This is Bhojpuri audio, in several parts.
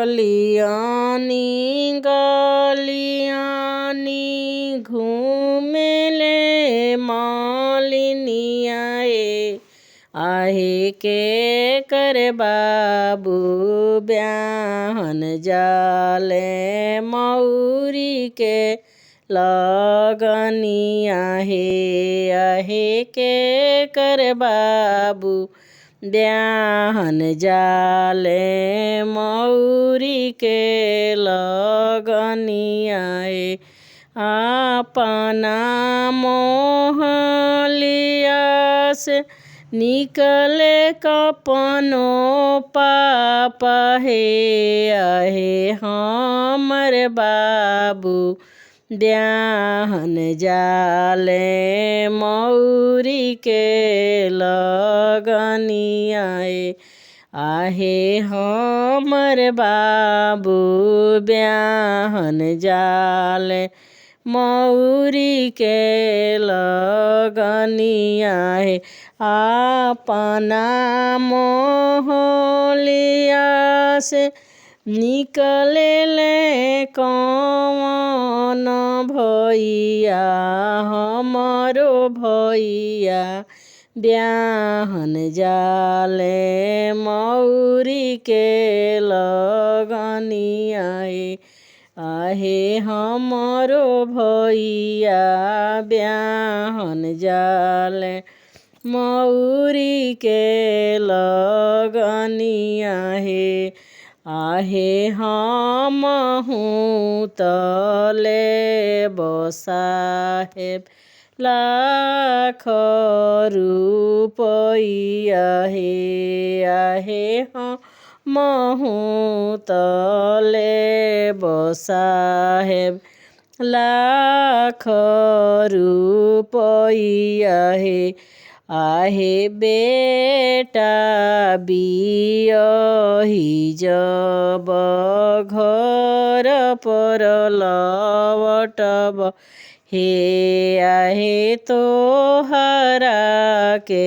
गलियानी घूमेले मालिनिया आहे के कर बाबू ब्याहन जाले मौरी के लगनिया हे आहे के कर बाबू ब्याहन जाले मौरी के लगनिया अपना मोहलिया से निकले कपनो पापा हे आहे हमर बाबू ब्याहन जाले मौरी के लगनिया आहे हमर बाबू ब्याहन जाले मौरी के लगनिया अपना मोहलिया से निकले कौन भैया हमरो भैया ब्याहन जाले मौरी के लगनिया आहे हमरो भैया ब्याहन जाले मौरी के लगनिया आहे हमहू तले बसाहेब लाख रुपैया आहे हमहू तले बसाहेब लाख रुपैया आहे बेटा बियही जब घर पर लवटब हे आहे तोहरा के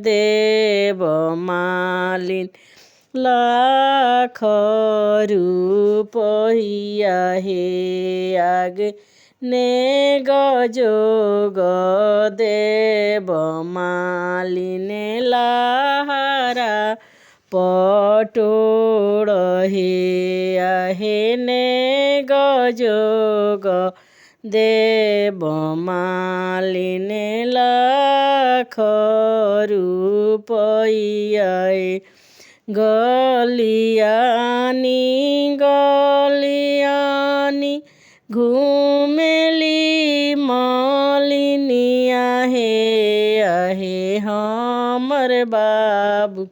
देव मालिन लाख रुपैया आगे ने गजोग देव मालिने लहारा पटोड़ हे आहे ने गजोग देव मालिने लाख रुपैया गलियानी घूमेली मालिनिया हे आहे हमर बाबू।